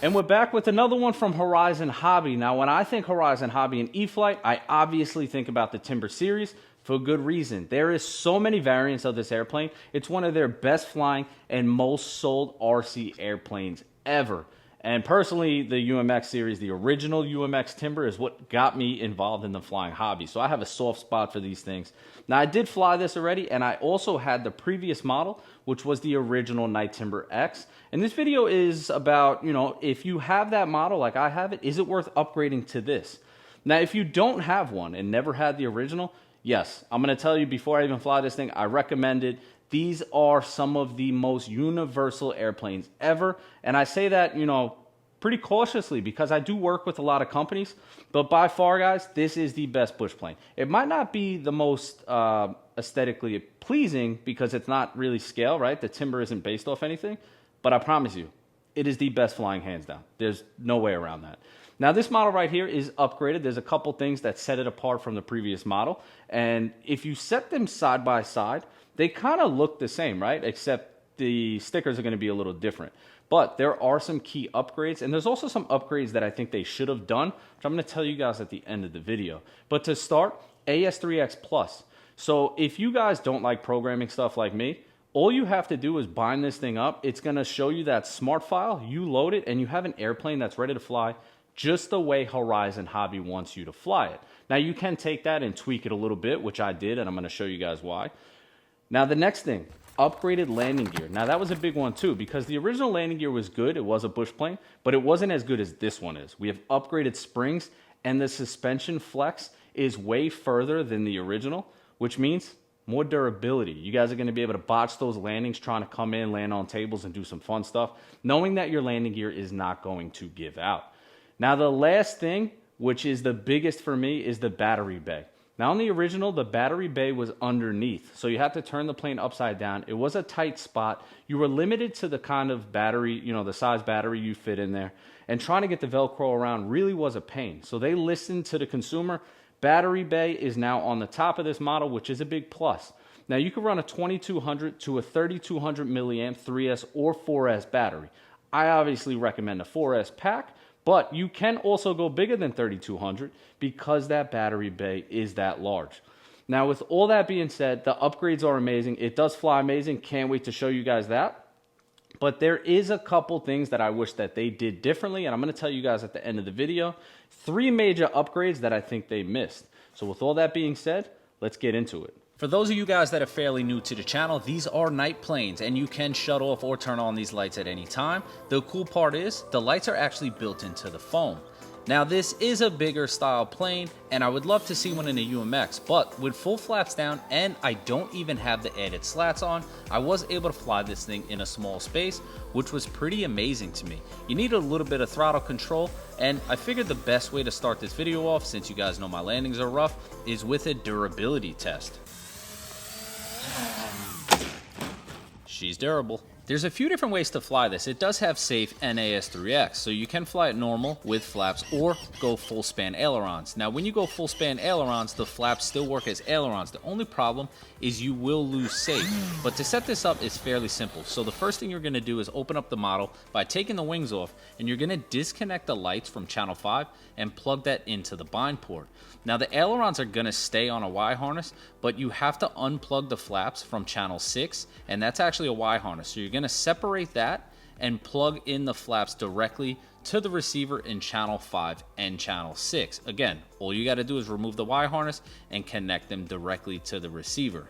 And we're back with another one from Horizon Hobby. Now, when I think Horizon Hobby and E-flite, I obviously think about the Timber series for good reason. There is so many variants of this airplane. It's one of their best flying and most sold RC airplanes ever. And personally, the UMX series, the original UMX Timber, is what got me involved in the flying hobby. So I have a soft spot for these things. Now, I did fly this already, and I also had the previous model, which was the original Night Timber X. And this video is about, if you have that model like I have it, is it worth upgrading to this? Now, if you don't have one and never had the original, yes, I'm going to tell you before I even fly this thing, I recommend it. These are some of the most universal airplanes ever. And I say that, pretty cautiously because I do work with a lot of companies. But by far, guys, this is the best bush plane. It might not be the most aesthetically pleasing because it's not really scale, right? The Timber isn't based off anything. But I promise you, it is the best flying hands down. There's no way around that. Now, this model right here is upgraded. There's a couple things that set it apart from the previous model. And if you set them side by side, they kind of look the same, right? Except the stickers are going to be a little different. But there are some key upgrades, and there's also some upgrades that I think they should have done, which I'm going to tell you guys at the end of the video. But to start, AS3X Plus. So if you guys don't like programming stuff like me, all you have to do is bind this thing up. It's going to show you that smart file. You load it, and you have an airplane that's ready to fly just the way Horizon Hobby wants you to fly it. Now, you can take that and tweak it a little bit, which I did, and I'm going to show you guys why. Now, the next thing, upgraded landing gear. Now, that was a big one, too, because the original landing gear was good. It was a bush plane, but it wasn't as good as this one is. We have upgraded springs, and the suspension flex is way further than the original, which means more durability. You guys are going to be able to botch those landings trying to come in, land on tables, and do some fun stuff, knowing that your landing gear is not going to give out. Now, the last thing, which is the biggest for me, is the battery bay. Now, on the original, the battery bay was underneath, so you had to turn the plane upside down. It was a tight spot. You were limited to the kind of battery, the size battery you fit in there, and trying to get the Velcro around really was a pain. So they listened to the consumer. Battery bay is now on the top of this model, which is a big plus. Now, you can run a 2200 to a 3200 milliamp 3S or 4S battery. I obviously recommend a 4S pack, but you can also go bigger than 3200 because that battery bay is that large. Now, with all that being said, the upgrades are amazing. It does fly amazing. Can't wait to show you guys that. But there is a couple things that I wish that they did differently, and I'm going to tell you guys at the end of the video 3 major upgrades that I think they missed. So with all that being said, let's get into it. For those of you guys that are fairly new to the channel, these are night planes, and you can shut off or turn on these lights at any time. The cool part is the lights are actually built into the foam. Now, this is a bigger style plane, and I would love to see one in a UMX, but with full flaps down, and I don't even have the added slats on, I was able to fly this thing in a small space, which was pretty amazing to me. You need a little bit of throttle control, and I figured the best way to start this video off, since you guys know my landings are rough, is with a durability test. She's durable. There's a few different ways to fly this. It does have SAFE and AS3X, so you can fly it normal with flaps or go full span ailerons. Now, when you go full span ailerons, the flaps still work as ailerons. The only problem is you will lose SAFE. But to set this up is fairly simple. So the first thing you're going to do is open up the model by taking the wings off, and you're going to disconnect the lights from channel 5 and plug that into the bind port. Now, the ailerons are going to stay on a Y harness, but you have to unplug the flaps from channel 6, and that's actually a Y harness. So you're going to separate that and plug in the flaps directly to the receiver in channel 5 and channel 6. Again, all you got to do is remove the Y harness and connect them directly to the receiver.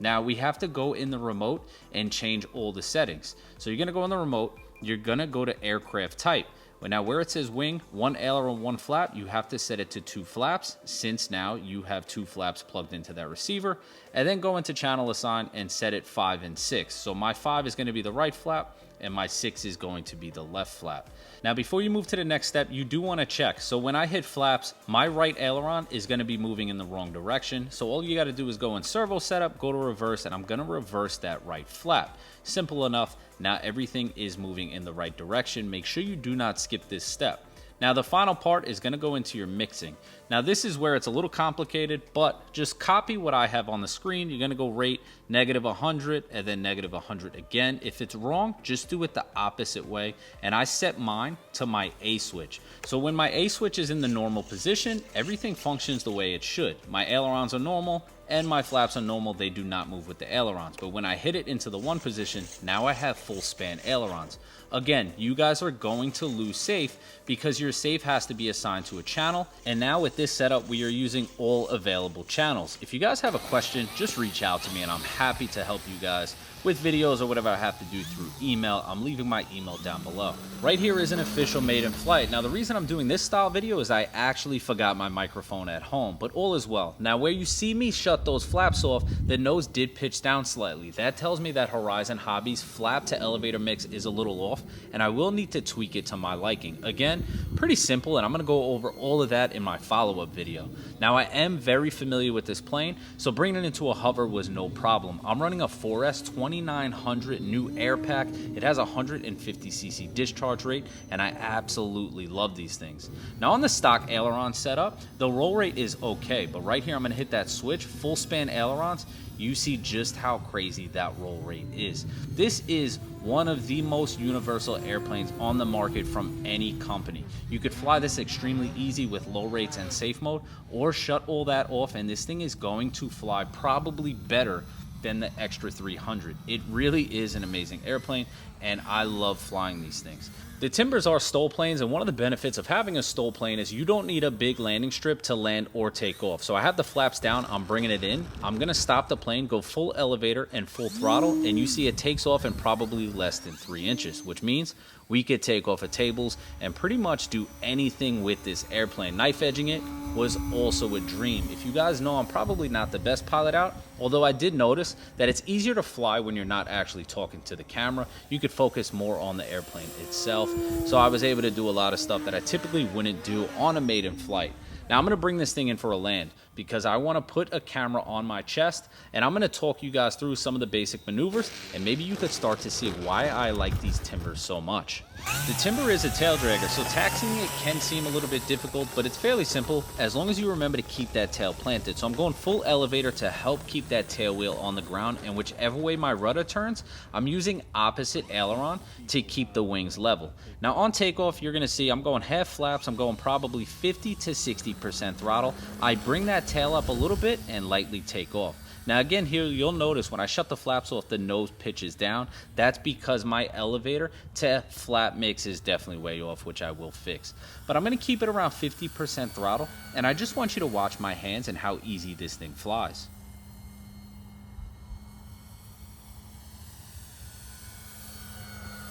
Now, we have to go in the remote and change all the settings. So you're going to go in the remote, you're going to go to aircraft type. But now where it says wing, 1 aileron, 1 flap, you have to set it to 2 flaps, since now you have 2 flaps plugged into that receiver, and then go into channel assign and set it 5 and 6. So my 5 is going to be the right flap, and my 6 is going to be the left flap. Now, before you move to the next step, you do want to check. So when I hit flaps, my right aileron is going to be moving in the wrong direction. So all you got to do is go in servo setup, go to reverse, and I'm going to reverse that right flap. Simple enough. Now everything is moving in the right direction. Make sure you do not skip this step. Now the final part is going to go into your mixing. Now this is where it's a little complicated, but just copy what I have on the screen. You're going to go rate -100 and then -100 again. If it's wrong, just do it the opposite way. And I set mine to my A switch. So when my A switch is in the normal position, everything functions the way it should. My ailerons are normal and my flaps are normal. They do not move with the ailerons. But when I hit it into the 1 position, now I have full span ailerons. Again, you guys are going to lose safe because your safe has to be assigned to a channel. And now with this setup, we are using all available channels. If you guys have a question, just reach out to me and I'm happy to help you guys with videos or whatever I have to do through email. I'm leaving my email down below. Right here is an official Maiden flight. Now the reason I'm doing this style video is I actually forgot my microphone at home, but all is well. Now where you see me shut those flaps off, the nose did pitch down slightly. That tells me that Horizon Hobby's flap to elevator mix is a little off, and I will need to tweak it to my liking. Again, pretty simple, and I'm going to go over all of that in my follow-up video. Now I am very familiar with this plane, so bringing it into a hover was no problem. I'm running a 4S 2900 new air pack. It has a 150cc discharge rate, and I absolutely love these things. Now on the stock aileron setup, the roll rate is okay, but right here I'm going to hit that switch, full span ailerons. You see just how crazy that roll rate is. This is one of the most universal airplanes on the market from any company. You could fly this extremely easy with low rates and safe mode, or shut all that off, and this thing is going to fly probably better than the Extra 300. It really is an amazing airplane, and I love flying these things. The Timbers are STOL planes, and one of the benefits of having a STOL plane is you don't need a big landing strip to land or take off. So I have the flaps down, I'm bringing it in. I'm gonna stop the plane, go full elevator and full throttle, and you see it takes off in probably less than 3 inches, which means we could take off of tables and pretty much do anything with this airplane. Knife edging it was also a dream. If you guys know, I'm probably not the best pilot out, although I did notice that it's easier to fly when you're not actually talking to the camera. You could focus more on the airplane itself. So I was able to do a lot of stuff that I typically wouldn't do on a maiden flight. Now I'm going to bring this thing in for a land because I want to put a camera on my chest, and I'm going to talk you guys through some of the basic maneuvers, and maybe you could start to see why I like these Timbers so much. The Timber is a tail dragger, so taxiing it can seem a little bit difficult, but it's fairly simple as long as you remember to keep that tail planted. So I'm going full elevator to help keep that tail wheel on the ground, and whichever way my rudder turns, I'm using opposite aileron to keep the wings level. Now on takeoff, you're going to see I'm going half flaps. I'm going probably 50 to 60% throttle. I bring that tail up a little bit and lightly take off. Now again, here you'll notice when I shut the flaps off, the nose pitches down. That's because my elevator to flap mix is definitely way off, which I will fix. But I'm going to keep it around 50% throttle, and I just want you to watch my hands and how easy this thing flies.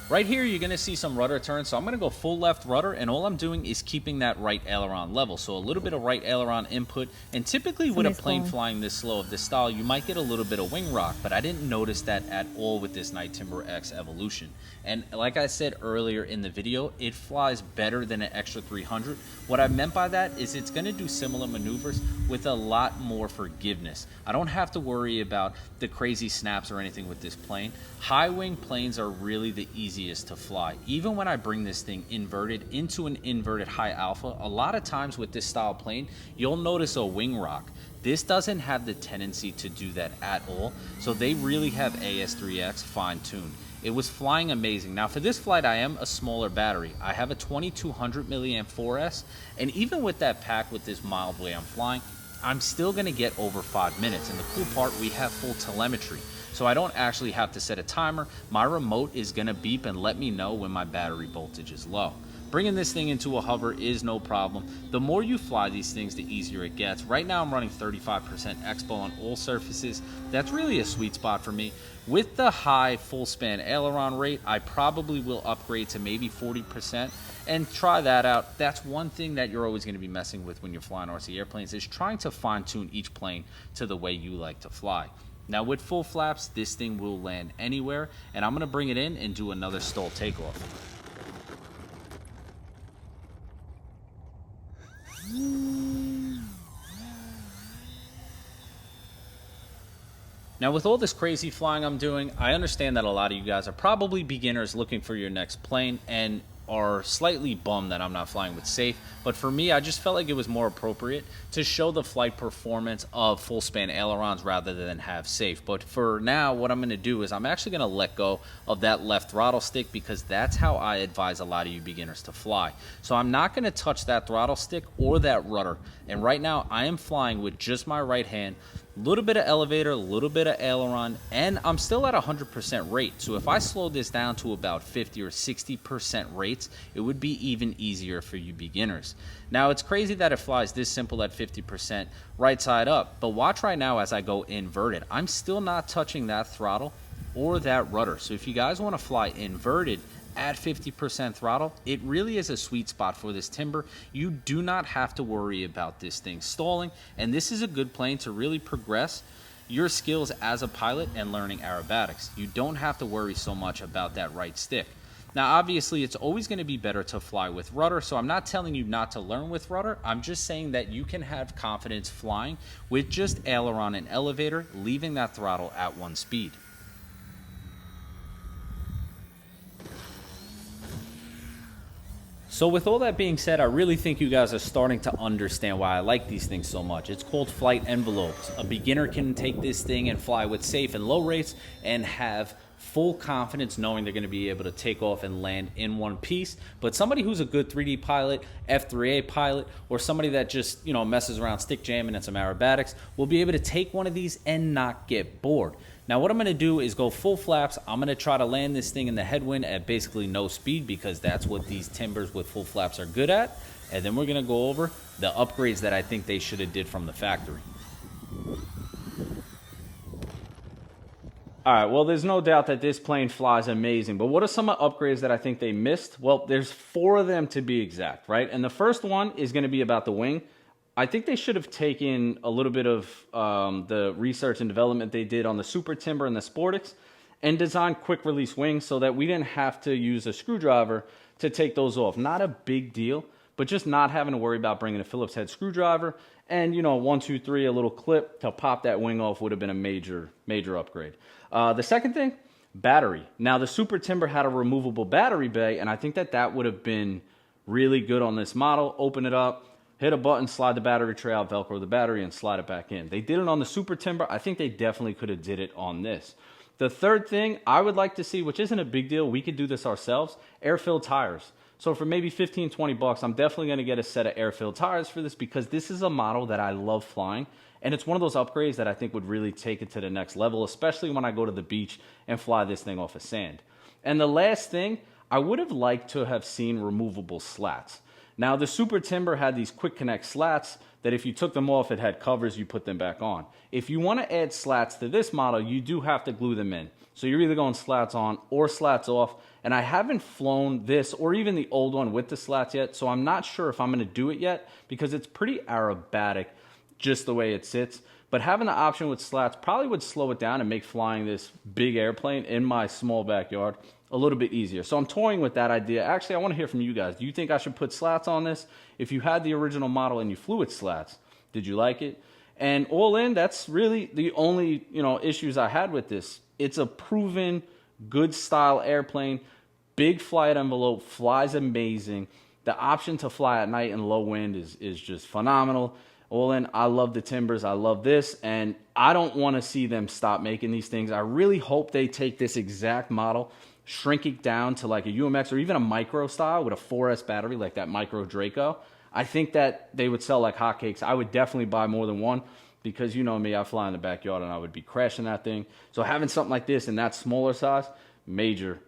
Right here, you're going to see some rudder turns, so I'm going to go full left rudder, and all I'm doing is keeping that right aileron level. So a little bit of right aileron input, and typically with a plane flying this slow of this style, you might get a little bit of wing rock, but I didn't notice that at all with this Night Timber X Evolution. And like I said earlier in the video, it flies better than an Extra 300. What I meant by that is it's going to do similar maneuvers with a lot more forgiveness. I don't have to worry about the crazy snaps or anything with this plane. High wing planes are really the easiest to fly. Even when I bring this thing inverted into an inverted high alpha, a lot of times with this style plane, you'll notice a wing rock. This doesn't have the tendency to do that at all, so they really have AS3X fine-tuned. It was flying amazing. Now for this flight, I am a smaller battery. I have a 2200 milliamp 4S, and even with that pack, with this mild way I'm flying, I'm still gonna get over 5 minutes. And the cool part, we have full telemetry. So I don't actually have to set a timer. My remote is gonna beep and let me know when my battery voltage is low. Bringing this thing into a hover is no problem. The more you fly these things, the easier it gets. Right now I'm running 35% expo on all surfaces. That's really a sweet spot for me. With the high full span aileron rate, I probably will upgrade to maybe 40% and try that out. That's one thing that you're always going to be messing with when you're flying RC airplanes, is trying to fine tune each plane to the way you like to fly. Now with full flaps, this thing will land anywhere, and I'm going to bring it in and do another STOL takeoff. Now with all this crazy flying I'm doing, I understand that a lot of you guys are probably beginners looking for your next plane, and are slightly bummed that I'm not flying with SAFE, but for me, I just felt like it was more appropriate to show the flight performance of full span ailerons rather than have SAFE. But for now, what I'm going to do is I'm actually going to let go of that left throttle stick, because that's how I advise a lot of you beginners to fly. So I'm not going to touch that throttle stick or that rudder, and right now I am flying with just my right hand, a little bit of elevator, a little bit of aileron, and I'm still at 100% rate. So if I slow this down to about 50 or 60% rates, it would be even easier for you beginners. Now, it's crazy that it flies this simple at 50% right side up, but watch right now as I go inverted. I'm still not touching that throttle or that rudder. So if you guys want to fly inverted at 50% throttle, it really is a sweet spot for this timber. You do not have to worry about this thing stalling, and this is a good plane to really progress your skills as a pilot and learning aerobatics. You don't have to worry so much about that right stick. Now, obviously, it's always going to be better to fly with rudder, so I'm not telling you not to learn with rudder. I'm just saying that you can have confidence flying with just aileron and elevator, leaving that throttle at one speed. So with all that being said, I really think you guys are starting to understand why I like these things so much. It's called flight envelopes. A beginner can take this thing and fly with SAFE and low rates and have full confidence knowing they're going to be able to take off and land in one piece. But somebody who's a good 3D pilot, F3A pilot, or somebody that just, messes around stick jamming and some aerobatics will be able to take one of these and not get bored. Now what I'm going to do is go full flaps. I'm going to try to land this thing in the headwind at basically no speed, because that's what these timbers with full flaps are good at. And then we're going to go over the upgrades that I think they should have did from the factory. All right, well, there's no doubt that this plane flies amazing, but what are some upgrades that I think they missed? Well, there's 4 of them to be exact, right? And the first one is going to be about the wing. I think they should have taken a little bit of the research and development they did on the Super Timber and the Sportix and designed quick release wings so that we didn't have to use a screwdriver to take those off. Not a big deal, but just not having to worry about bringing a Phillips head screwdriver and, 1, 2, 3, a little clip to pop that wing off would have been a major upgrade. The second thing, battery. Now, the Super Timber had a removable battery bay, and I think that would have been really good on this model. Open it up, hit a button, slide the battery tray out, Velcro the battery, and slide it back in. They did it on the Super Timber. I think they definitely could have did it on this. The third thing I would like to see, which isn't a big deal, we could do this ourselves, air-filled tires. So for maybe 15, 20 bucks, I'm definitely going to get a set of air-filled tires for this, because this is a model that I love flying. And it's one of those upgrades that I think would really take it to the next level, especially when I go to the beach and fly this thing off of sand. And the last thing, I would have liked to have seen removable slats. Now, the Super Timber had these quick connect slats that if you took them off, it had covers, you put them back on. If you want to add slats to this model, you do have to glue them in. So you're either going slats on or slats off. And I haven't flown this or even the old one with the slats yet, so I'm not sure if I'm going to do it yet, because it's pretty aerobatic just the way it sits. But having the option with slats probably would slow it down and make flying this big airplane in my small backyard a little bit easier. So I'm toying with that idea. Actually, I want to hear from you guys. Do you think I should put slats on this? If you had the original model and you flew with slats, did you like it? And all in, that's really the only issues I had with this. It's a proven good style airplane, big flight envelope, flies amazing. The option to fly at night in low wind is just phenomenal. All in, I love the Timbers. I love this, and I don't want to see them stop making these things. I really hope they take this exact model, shrink it down to like a UMX or even a micro style with a 4S battery like that Micro Draco. I think that they would sell like hotcakes. I would definitely buy more than one, because you know me, I fly in the backyard and I would be crashing that thing. So having something like this in that smaller size, major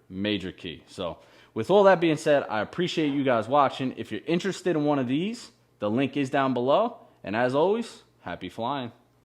key. So with all that being said, I appreciate you guys watching. If you're interested in one of these, the link is down below. And as always, happy flying.